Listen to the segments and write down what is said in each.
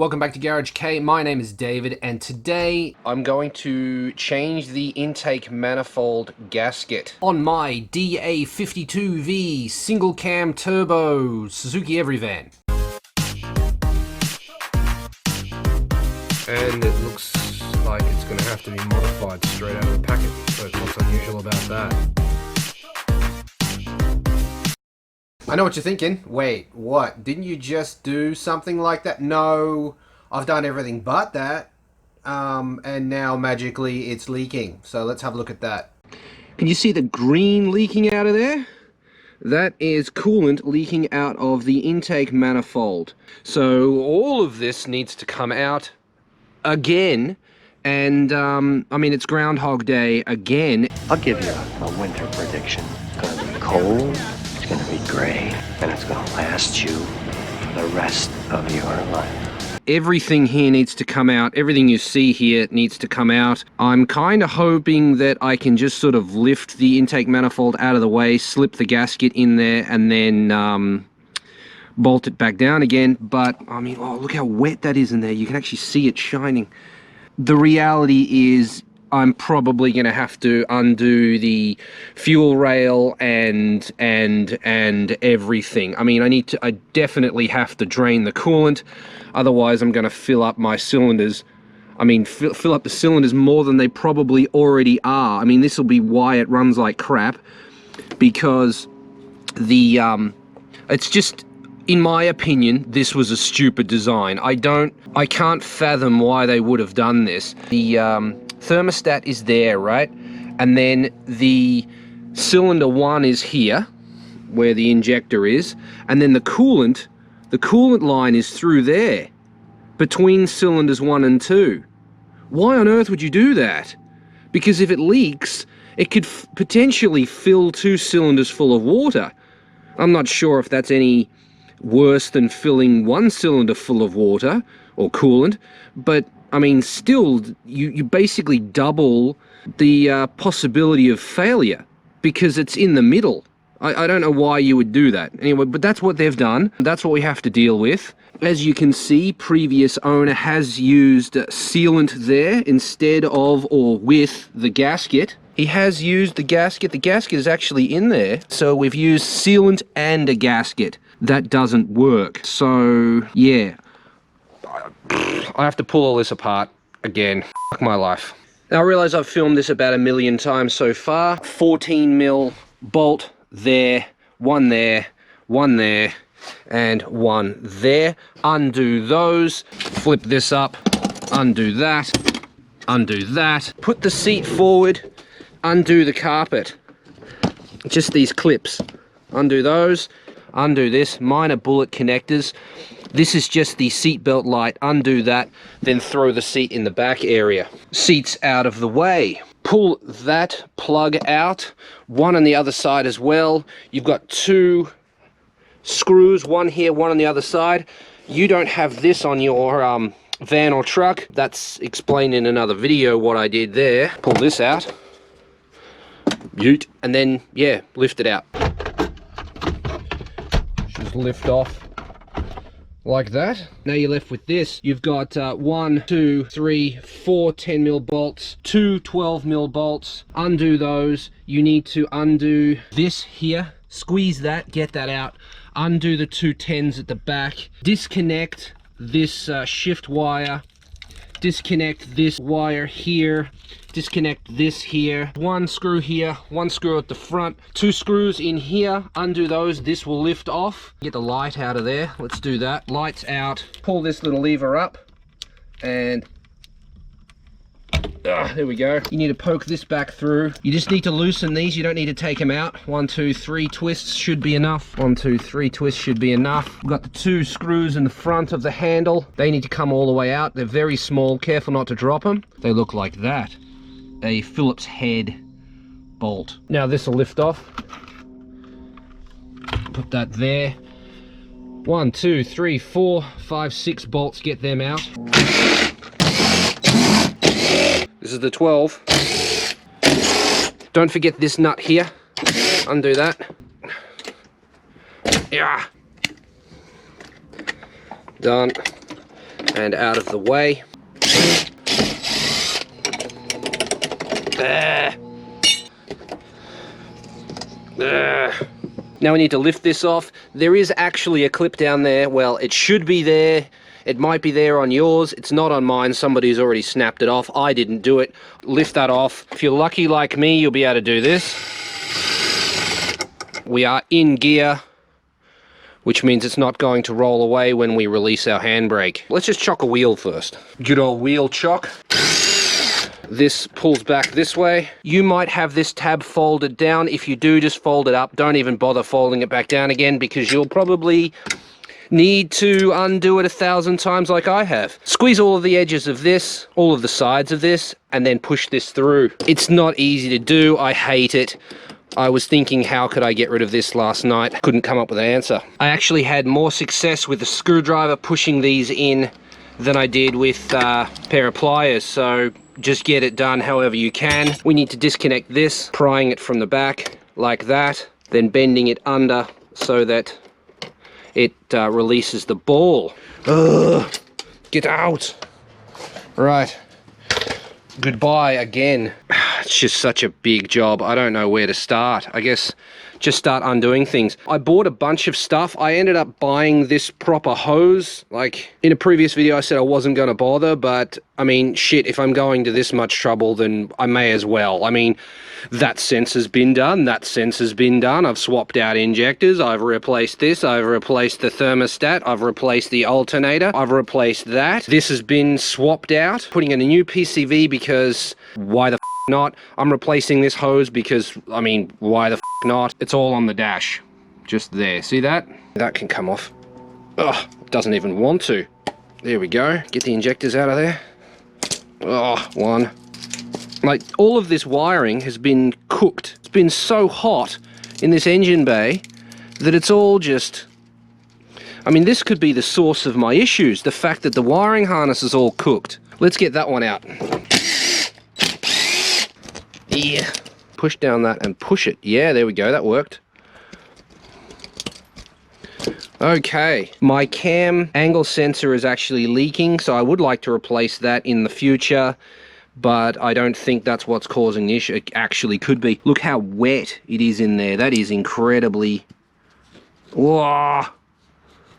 Welcome back to Garage Kei. My name is David, and today I'm going to change the intake manifold gasket on my DA52V single cam turbo Suzuki Everyvan. And it looks like it's going to have to be modified straight out of the packet. So what's unusual about that? I know what you're thinking. Wait, what? Didn't you just do something like that? No, I've done everything but that. And now magically it's leaking. So let's have a look at that. Can you see the green leaking out of there? That is coolant leaking out of the intake manifold. So all of this needs to come out again. And I mean, it's Groundhog Day again. I'll give you a winter prediction. It's gonna be cold, it's gonna be gray, and it's gonna last you for the rest of your life. Everything here needs to come out. Everything you see here needs to come out. I'm kind of hoping that I can just sort of lift the intake manifold out of the way, slip the gasket in there, and then bolt it back down again. But I mean, oh, look how wet that is in there. You can actually see it shining. The reality is I'm probably going to have to undo the fuel rail and everything. I mean, I definitely have to drain the coolant. Otherwise, I'm going to fill up my cylinders. I mean, fill up the cylinders more than they probably already are. I mean, this will be why it runs like crap, because the it's just, in my opinion, this was a stupid design. I can't fathom why they would have done this. The thermostat is there, right? And then the cylinder 1 is here, where the injector is, and then the coolant line is through there, between cylinders 1 and 2. Why on earth would you do that? Because if it leaks, it could potentially fill 2 cylinders full of water. I'm not sure if that's any worse than filling 1 cylinder full of water or coolant, but I mean, still, you basically double the possibility of failure because it's in the middle. I don't know why you would do that. Anyway, but that's what they've done. That's what we have to deal with. As you can see, previous owner has used sealant there instead of or with the gasket. He has used the gasket. The gasket is actually in there. So we've used sealant and a gasket. That doesn't work. So, yeah. I have to pull all this apart again. Fuck my life. Now I realize I've filmed this about 1 million times so far. 14mm bolt there, one there, and one there. Undo those, flip this up, undo that, put the seat forward, undo the carpet. Just these clips. Undo those, undo this, minor bullet connectors. This is just the seatbelt light. Undo that, then throw the seat in the back area. Seat's out of the way. Pull that plug out, one on the other side as well. You've got 2 screws, one here, one on the other side. You don't have this on your van or truck. That's explained in another video what I did there. Pull this out. Ute. And then, yeah, lift it out. Just lift off. Like that. Now you're left with this. You've got 1, 2, 3, 4 10mm bolts, 2 12mm bolts. Undo those. You need to undo this here. Squeeze that, get that out. Undo the 2 10s at the back. Disconnect this shift wire. Disconnect this wire here. Disconnect this here. 1 screw here, 1 screw at the front, 2 screws in here. Undo those. This will lift off. Get the light out of there. Let's do that. Light's out. Pull this little lever up and there we go. You need to poke this back through. You just need to loosen these. You don't need to take them out. 1, 2, 3 twists should be enough. 1, 2, 3 twists should be enough. We've got the 2 screws in the front of the handle. They need to come all the way out. They're very small. Careful not to drop them. They look like that. A Phillips head bolt. Now this will lift off. Put that there. 1, 2, 3, 4, 5, 6 bolts. Get them out. This is the 12. Don't forget this nut here. Undo that. Yeah. Done. and out of the way. Now we need to lift this off. There is actually a clip down there. Well, it should be there. It might be there on yours. It's not on mine. Somebody's already snapped it off. I didn't do it. Lift that off. If you're lucky like me, you'll be able to do this. We are in gear, which means it's not going to roll away when we release our handbrake. Let's just chock a wheel first. Good old wheel chock. This pulls back this way. You might have this tab folded down. If you do, just fold it up. Don't even bother folding it back down again, because you'll probably need to undo it 1,000 times like I have. Squeeze all of the edges of this, all of the sides of this, and then push this through. It's not easy to do. I hate it. I was thinking, how could I get rid of this last night? Couldn't come up with an answer. I actually had more success with a screwdriver pushing these in than I did with a pair of pliers, so just get it done however you can. We need to disconnect this, prying it from the back like that, then bending it under so that it releases the ball. Ugh, get out. Right. Goodbye again. It's just such a big job. I don't know where to start. I guess just start undoing things. I bought a bunch of stuff. I ended up buying this proper hose. Like, in a previous video I said I wasn't going to bother, but I mean, shit, if I'm going to this much trouble, then I may as well. I mean, that sensor's been done, that sensor's been done. I've swapped out injectors, I've replaced this, I've replaced the thermostat, I've replaced the alternator, I've replaced that. This has been swapped out, putting in a new PCV because why the f not? I'm replacing this hose because, I mean, why the f not? It's all on the dash, just there. See that? That can come off. Ugh, doesn't even want to. There we go. Get the injectors out of there. Oh, one. Like, all of this wiring has been cooked. It's been so hot in this engine bay that it's all just... I mean, this could be the source of my issues, the fact that the wiring harness is all cooked. Let's get that one out. Yeah. Push down that and push it. Yeah, there we go, that worked. Okay, my cam angle sensor is actually leaking, so I would like to replace that in the future, but I don't think that's what's causing the issue. It actually could be. Look how wet it is in there. That is incredibly... Whoa!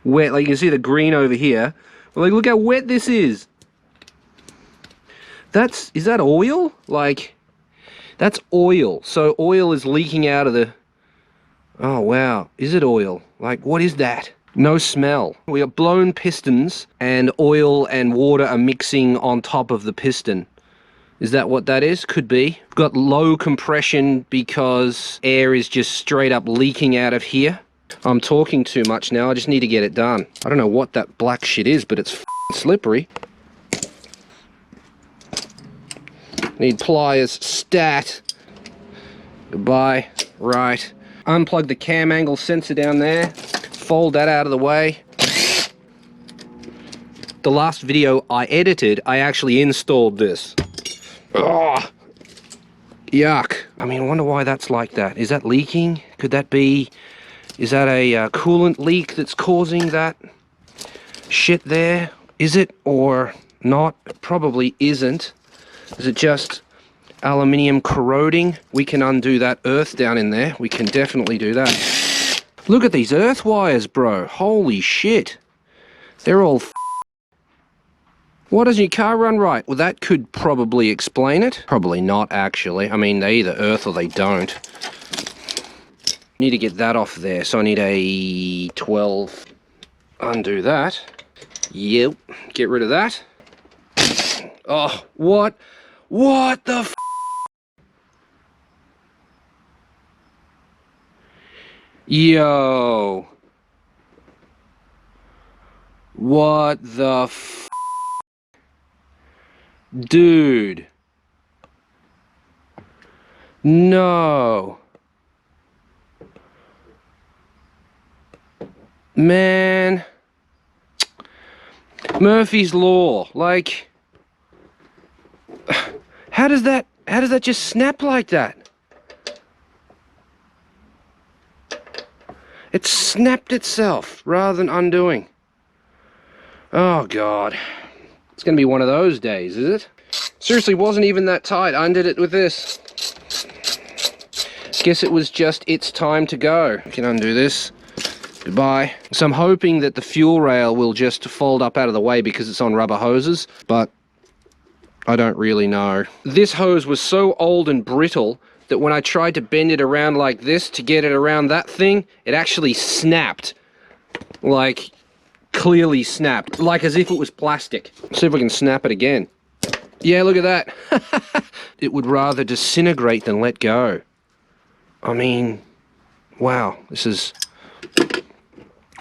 Wet. Like, you can see the green over here. Like, look how wet this is. Is that oil? Like, that's oil. So oil is leaking out of the... Oh, wow. Is it oil? Like, what is that? No smell. We got blown pistons and oil and water are mixing on top of the piston. Is that what that is? Could be. We've got low compression because air is just straight up leaking out of here. I'm talking too much now. I just need to get it done. I don't know what that black shit is, but it's f***ing slippery. Need pliers, stat. Goodbye. Right. Unplug the cam angle sensor down there. Fold that out of the way. The last video I edited, I actually installed this. Oh, yuck. I mean, I wonder why that's like that. Is that leaking? Could that be... Is that a coolant leak that's causing that shit there? Is it or not? It probably isn't. Is it just aluminium corroding? We can undo that earth down in there. We can definitely do that. Look at these earth wires, bro. Holy shit. They're all Why doesn't your car run right? Well, that could probably explain it. Probably not, actually. I mean, they either earth or they don't. Need to get that off there, so I need a 12. Undo that. Yep. Get rid of that. Oh, what? What the f***? Yo. What the f***? Dude. No. Man. Murphy's Law. Like, how does that just snap like that? It snapped itself rather than undoing. Oh God. It's gonna be one of those days, is it? Seriously, wasn't even that tight. I undid it with this. Guess it was just its time to go. You can undo this. Goodbye. So I'm hoping that the fuel rail will just fold up out of the way because it's on rubber hoses, but I don't really know. This hose was so old and brittle that when I tried to bend it around like this to get it around that thing, it actually snapped. Like, clearly snapped. Like as if it was plastic. See if we can snap it again. Yeah, look at that. It would rather disintegrate than let go. I mean, wow, this is...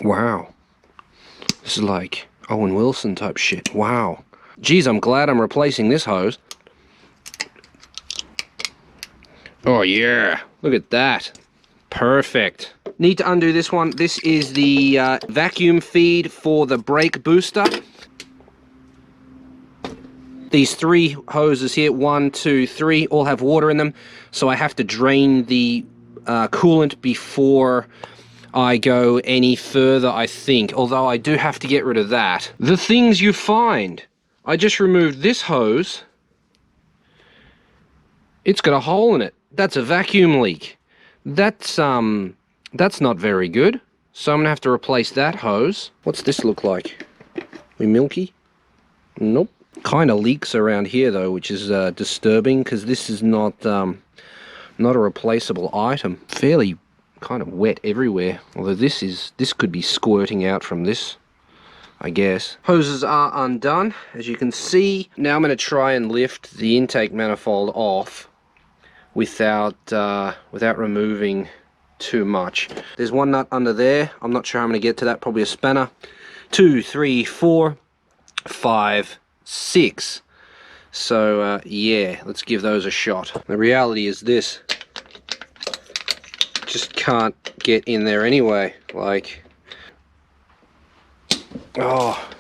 Wow. This is like Owen Wilson type shit. Wow. Geez, I'm glad I'm replacing this hose. Oh yeah, look at that. Perfect. Need to undo this one. This is the vacuum feed for the brake booster. These three hoses here, 1, 2, 3, all have water in them. So I have to drain the coolant before I go any further, I think. Although I do have to get rid of that. The things you find. I just removed this hose. It's got a hole in it. That's a vacuum leak. That's not very good. So I'm gonna have to replace that hose. What's this look like? We milky? Nope. Kind of leaks around here though, which is disturbing because this is not a replaceable item. Fairly kind of wet everywhere. Although this could be squirting out from this, I guess. Hoses are undone, as you can see. Now I'm going to try and lift the intake manifold off without removing too much. There's one nut under there. I'm not sure how I'm going to get to that. Probably a spanner. 2, 3, 4, 5, 6. So yeah, let's give those a shot. The reality is this. Just can't get in there anyway. Like, oh,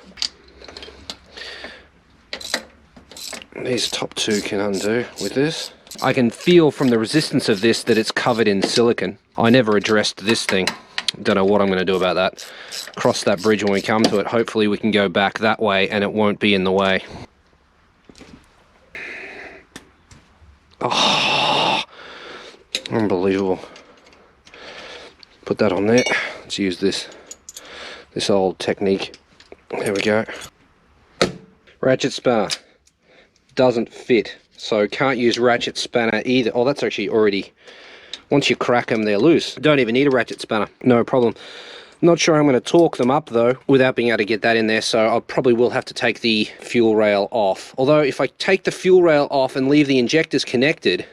these top two can undo with this. I can feel from the resistance of this that it's covered in silicon. I never addressed this thing. Don't know what I'm going to do about that. Cross that bridge when we come to it. Hopefully we can go back that way and it won't be in the way. Oh, unbelievable. Put that on there. Let's use this old technique. There we go. Ratchet spanner doesn't fit, so can't use ratchet spanner either. Oh, that's actually already, once you crack them, they're loose. Don't even need a ratchet spanner, no problem. Not sure I'm going to torque them up though without being able to get that in there, so I probably will have to take the fuel rail off. Although if I take the fuel rail off and leave the injectors connected,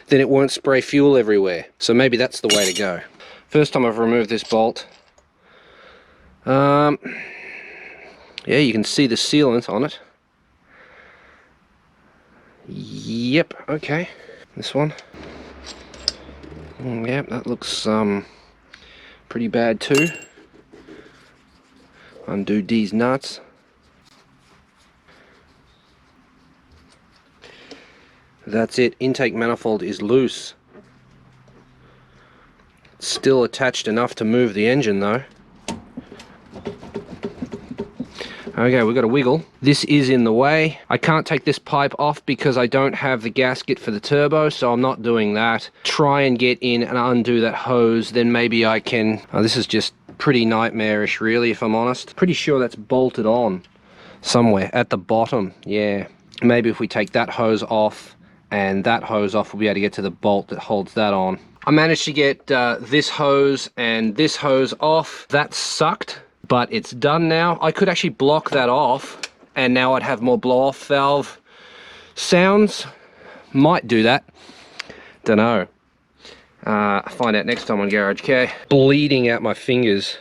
then it won't spray fuel everywhere. So maybe that's the way to go. First time I've removed this bolt. Yeah, you can see the sealant on it. Yep, okay. This one. Yep, that looks pretty bad too. Undo these nuts. That's it, intake manifold is loose. It's still attached enough to move the engine though. Okay, we've got a wiggle. This is in the way. I can't take this pipe off because I don't have the gasket for the turbo, so I'm not doing that. Try and get in and undo that hose, then maybe I can... Oh, this is just pretty nightmarish, really, if I'm honest. Pretty sure that's bolted on somewhere at the bottom, yeah. Maybe if we take that hose off and that hose off, we'll be able to get to the bolt that holds that on. I managed to get this hose and this hose off. That sucked. But it's done now. I could actually block that off and now I'd have more blow-off valve sounds. Might do that. Dunno. Find out next time on Garage Kei. Bleeding out my fingers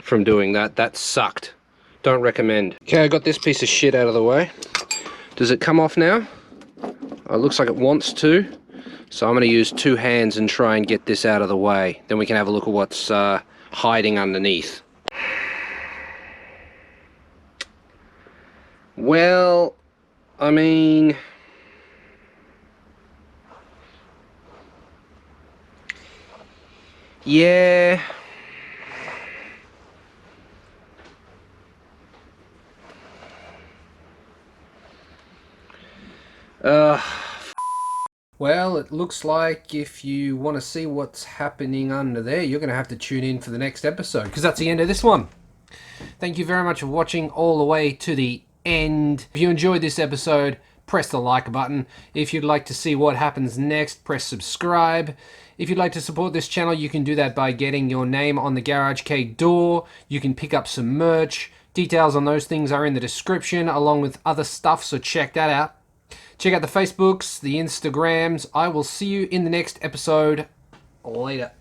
from doing that. That sucked. Don't recommend. Okay, I got this piece of shit out of the way. Does it come off now? Oh, it looks like it wants to. So I'm going to use two hands and try and get this out of the way. Then we can have a look at what's hiding underneath. Well, I mean, yeah, Well, it looks like if you want to see what's happening under there, you're going to have to tune in for the next episode, because that's the end of this one. Thank you very much for watching all the way to the end. If you enjoyed this episode, press the like button. If you'd like to see what happens next, press subscribe. If you'd like to support this channel, you can do that by getting your name on the Garage Kei door. You can pick up some merch. Details on those things are in the description, along with other stuff, so check that out. Check out the Facebooks, the Instagrams. I will see you in the next episode. Later.